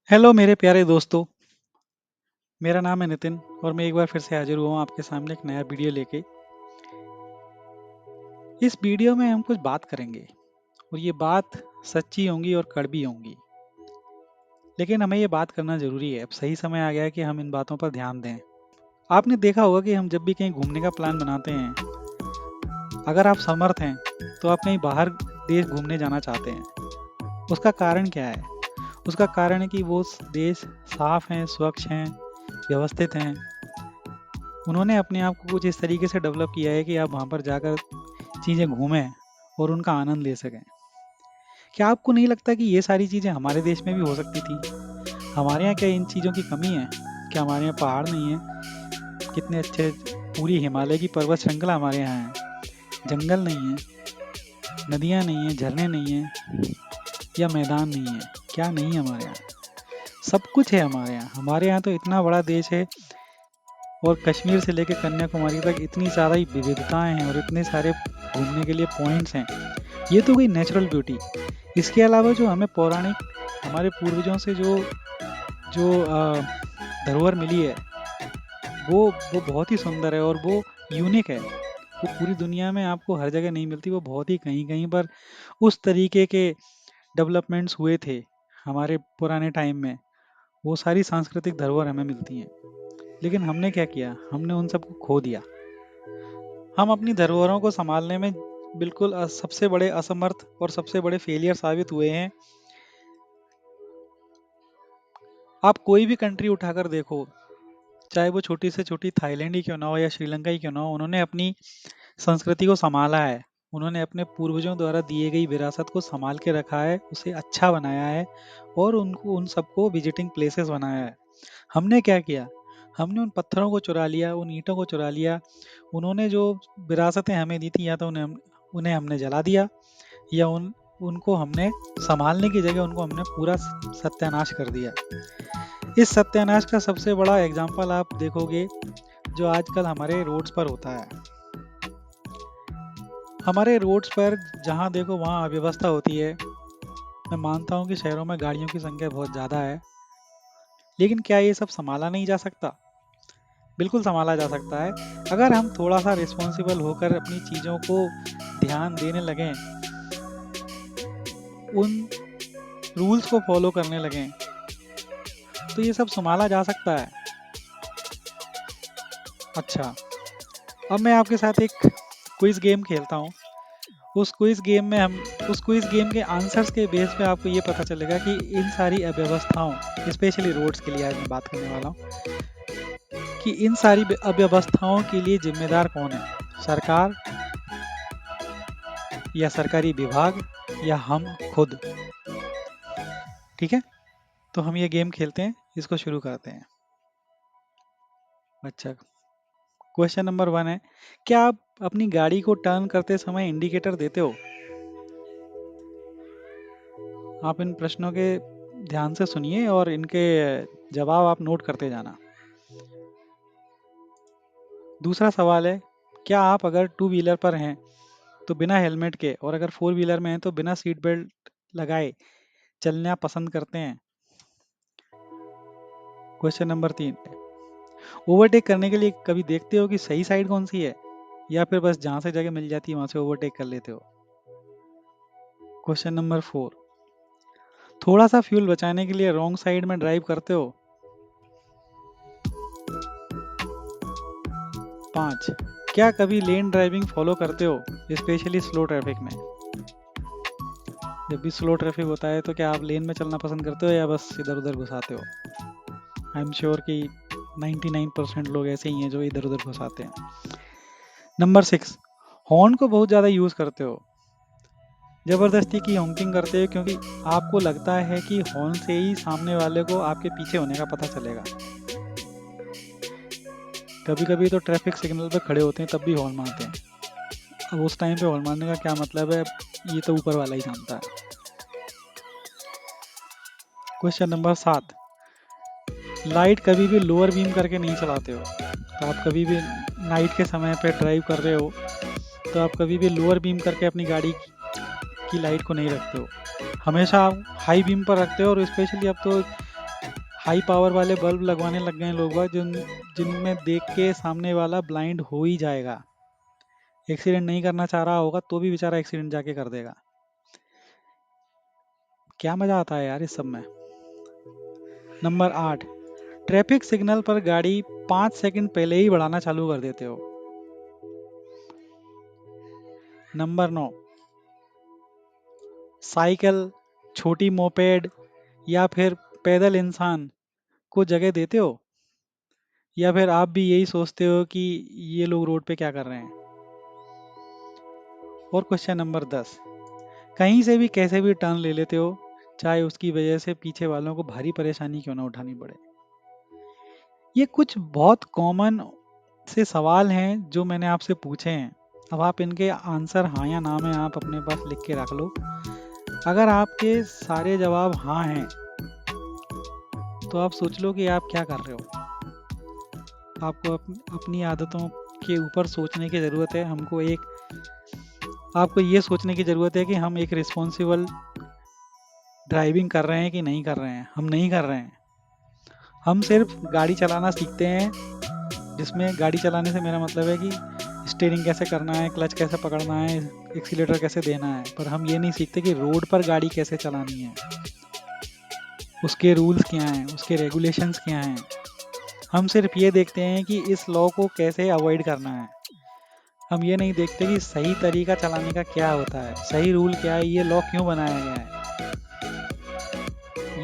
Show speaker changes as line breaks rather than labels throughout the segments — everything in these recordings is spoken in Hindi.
हेलो मेरे प्यारे दोस्तों। मेरा नाम है नितिन और मैं एक बार फिर से हाजिर हुआ हूँ आपके सामने एक नया वीडियो लेके। इस वीडियो में हम कुछ बात करेंगे और ये बात सच्ची होंगी और कड़वी होंगी, लेकिन हमें ये बात करना ज़रूरी है। अब सही समय आ गया है कि हम इन बातों पर ध्यान दें। आपने देखा होगा कि हम जब भी कहीं घूमने का प्लान बनाते हैं, अगर आप समर्थ हैं तो आप कहीं बाहर देश घूमने जाना चाहते हैं। उसका कारण क्या है? उसका कारण है कि वो देश साफ हैं, स्वच्छ हैं, व्यवस्थित हैं। उन्होंने अपने आप को कुछ इस तरीके से डेवलप किया है कि आप वहाँ पर जाकर चीज़ें घूमें और उनका आनंद ले सकें। क्या आपको नहीं लगता कि ये सारी चीज़ें हमारे देश में भी हो सकती थी? हमारे यहाँ क्या इन चीज़ों की कमी है? क्या हमारे यहाँ पहाड़ नहीं है? कितने अच्छे पूरी हिमालय की पर्वत श्रृंखला हमारे यहाँ है। जंगल नहीं है, नदियाँ नहीं है, झरने नहीं है या मैदान नहीं है। क्या नहीं है हमारे यहाँ? सब कुछ है हमारे यहाँ। हमारे यहाँ तो इतना बड़ा देश है और कश्मीर से लेकर कन्याकुमारी तक इतनी ज़्यादा ही विविधताएं हैं और इतने सारे घूमने के लिए पॉइंट्स हैं। ये तो गई नेचुरल ब्यूटी। इसके अलावा जो हमें पौराणिक हमारे पूर्वजों से जो जो धरोहर मिली है, वो बहुत ही सुंदर है और वो यूनिक है। वो पूरी दुनिया में आपको हर जगह नहीं मिलती। वो बहुत ही कहीं कहीं पर उस तरीके के डेवलपमेंट्स हुए थे हमारे पुराने टाइम में। वो सारी सांस्कृतिक धरोहर हमें मिलती हैं, लेकिन हमने क्या किया? हमने उन सबको खो दिया। हम अपनी धरोहरों को संभालने में बिल्कुल सबसे बड़े असमर्थ और सबसे बड़े फेलियर साबित हुए हैं। आप कोई भी कंट्री उठाकर देखो, चाहे वो छोटी से छोटी थाईलैंड ही क्यों ना हो या श्रीलंका ही क्यों ना हो, उन्होंने अपनी संस्कृति को संभाला है। उन्होंने अपने पूर्वजों द्वारा दिए गई विरासत को संभाल के रखा है, उसे अच्छा बनाया है और उनको उन सबको विजिटिंग प्लेसेस बनाया है। हमने क्या किया? हमने उन पत्थरों को चुरा लिया, उन ईंटों को चुरा लिया। उन्होंने जो विरासतें हमें दी थी, या तो उन्हें हमने जला दिया या उनको हमने संभालने की जगह उनको हमने पूरा सत्यानाश कर दिया। इस सत्यानाश का सबसे बड़ा एग्जाम्पल आप देखोगे जो आजकल हमारे रोड्स पर होता है। हमारे रोड्स पर जहाँ देखो वहाँ अव्यवस्था होती है। मैं मानता हूँ कि शहरों में गाड़ियों की संख्या बहुत ज़्यादा है, लेकिन क्या ये सब संभाला नहीं जा सकता? बिल्कुल संभाला जा सकता है। अगर हम थोड़ा सा रिस्पॉन्सिबल होकर अपनी चीज़ों को ध्यान देने लगें, उन रूल्स को फॉलो करने लगें, तो ये सब संभाला जा सकता है। अच्छा, अब मैं आपके साथ एक क्विज गेम खेलता हूँ। उस क्विज गेम में हम उस क्विज गेम के आंसर्स के बेस पे आपको ये पता चलेगा कि इन सारी अव्यवस्थाओं, स्पेशली रोड्स के लिए आज मैं बात करने वाला हूँ, कि इन सारी अव्यवस्थाओं के लिए जिम्मेदार कौन है? सरकार या सरकारी विभाग या हम खुद? ठीक है, तो हम ये गेम खेलते हैं, इसको शुरू करते हैं। अच्छा, क्वेश्चन नंबर 1 है, क्या आप अपनी गाड़ी को टर्न करते समय इंडिकेटर देते हो? आप इन प्रश्नों के ध्यान से सुनिए और इनके जवाब आप नोट करते जाना। दूसरा सवाल है, क्या आप अगर टू व्हीलर पर हैं तो बिना हेलमेट के, और अगर फोर व्हीलर में हैं तो बिना सीट बेल्ट लगाए चलना पसंद करते हैं? क्वेश्चन नंबर 3, ओवरटेक करने के लिए कभी देखते हो कि सही साइड कौन सी है, या फिर बस जहां से जगह मिल जाती है वहां से ओवरटेक कर लेते हो? क्वेश्चन नंबर 4, थोड़ा सा फ्यूल बचाने के लिए रॉन्ग साइड में ड्राइव करते हो? 5, क्या कभी लेन ड्राइविंग फॉलो करते हो, स्पेशली स्लो ट्रैफिक में? जब भी स्लो ट्रैफिक होता है तो क्या आप लेन में चलना पसंद करते हो या बस इधर उधर घुसाते हो? आई एम श्योर कि 99% लोग ऐसे ही हैं जो इधर उधर घुसाते हैं। नंबर 6, हॉर्न को बहुत ज़्यादा यूज़ करते हो, ज़बरदस्ती की हॉकिंग करते हो क्योंकि आपको लगता है कि हॉर्न से ही सामने वाले को आपके पीछे होने का पता चलेगा। कभी कभी तो ट्रैफिक सिग्नल पे खड़े होते हैं तब भी हॉर्न मारते हैं। अब उस टाइम पे हॉर्न मारने का क्या मतलब है, ये तो ऊपर वाला ही जानता है। क्वेश्चन नंबर 7, लाइट कभी भी लोअर बीम करके नहीं चलाते हो? तो आप कभी भी नाइट के समय पे ड्राइव कर रहे हो तो आप कभी भी लोअर बीम करके अपनी गाड़ी की लाइट को नहीं रखते हो, हमेशा आप हाई बीम पर रखते हो। और स्पेशली अब तो हाई पावर वाले बल्ब लगवाने लग गए हैं लोग बाग, जिनमें देख के सामने वाला ब्लाइंड हो ही जाएगा। एक्सीडेंट नहीं करना चाह रहा होगा तो भी बेचारा एक्सीडेंट जाके कर देगा। क्या मजा आता है यार इस सब में। नंबर 8, ट्रैफिक सिग्नल पर गाड़ी 5 सेकंड पहले ही बढ़ाना चालू कर देते हो। नंबर 9, साइकिल, छोटी मोपेड या फिर पैदल इंसान को जगह देते हो, या फिर आप भी यही सोचते हो कि ये लोग रोड पे क्या कर रहे हैं। और क्वेश्चन नंबर 10, कहीं से भी कैसे भी टर्न ले लेते हो, चाहे उसकी वजह से पीछे वालों को भारी परेशानी क्यों ना उठानी पड़े। ये कुछ बहुत कॉमन से सवाल हैं जो मैंने आपसे पूछे हैं। अब आप इनके आंसर हाँ या ना में आप अपने पास लिख के रख लो। अगर आपके सारे जवाब हाँ हैं तो आप सोच लो कि आप क्या कर रहे हो। आपको अपनी आदतों के ऊपर सोचने की ज़रूरत है। आपको ये सोचने की ज़रूरत है कि हम एक रिस्पॉन्सिबल ड्राइविंग कर रहे हैं कि नहीं कर रहे हैं। हम नहीं कर रहे हैं। हम सिर्फ गाड़ी चलाना सीखते हैं, जिसमें गाड़ी चलाने से मेरा मतलब है कि स्टीयरिंग कैसे करना है, क्लच कैसे पकड़ना है, एक्सीलेटर कैसे देना है। पर हम ये नहीं सीखते कि रोड पर गाड़ी कैसे चलानी है, उसके रूल्स क्या हैं, उसके रेगुलेशंस क्या हैं। हम सिर्फ ये देखते हैं कि इस लॉ को कैसे अवॉइड करना है। हम ये नहीं देखते कि सही तरीका चलाने का क्या होता है, सही रूल क्या है, ये लॉ क्यों बनाया गया है।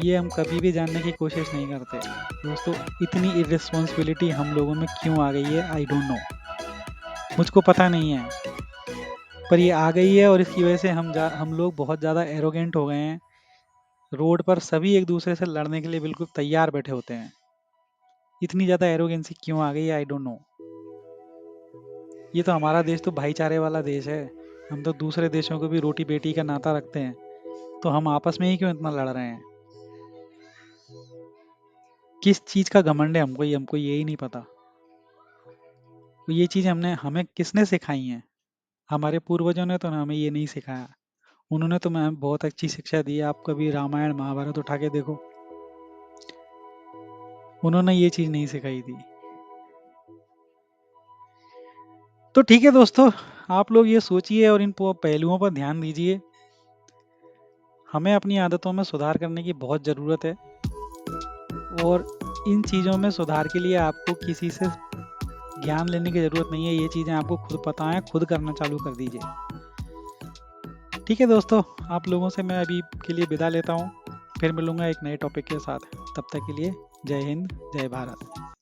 ये हम कभी भी जानने की कोशिश नहीं करते। दोस्तों, इतनी इर्रिस्पॉन्सिबिलिटी हम लोगों में क्यों आ गई है, आई डोंट नो। मुझको पता नहीं है, पर ये आ गई है और इसकी वजह से हम लोग बहुत ज़्यादा एरोगेंट हो गए हैं। रोड पर सभी एक दूसरे से लड़ने के लिए बिल्कुल तैयार बैठे होते हैं। इतनी ज़्यादा एरोगेंसी क्यों आ गई है, आई डोंट नो। ये तो हमारा देश तो भाईचारे वाला देश है। हम तो दूसरे देशों को भी रोटी बेटी का नाता रखते हैं, तो हम आपस में ही क्यों इतना लड़ रहे हैं। किस चीज़ का घमंड है हमको यही नहीं पता। तो ये चीज़ हमें किसने सिखाई है। हमारे पूर्वजों ने तो हमें ये नहीं सिखाया। उन्होंने तो हमें बहुत अच्छी शिक्षा दी है। आप कभी रामायण महाभारत उठा के देखो, उन्होंने ये चीज़ नहीं सिखाई थी। तो ठीक है दोस्तों, आप लोग ये सोचिए और इन पहलुओं पर ध्यान दीजिए। हमें अपनी आदतों में सुधार करने की बहुत ज़रूरत है, और इन चीज़ों में सुधार के लिए आपको किसी से ज्ञान लेने की ज़रूरत नहीं है। ये चीज़ें आपको खुद पता है, खुद करना चालू कर दीजिए। ठीक है दोस्तों, आप लोगों से मैं अभी के लिए विदा लेता हूँ। फिर मिलूँगा एक नए टॉपिक के साथ। तब तक के लिए जय हिंद, जय भारत।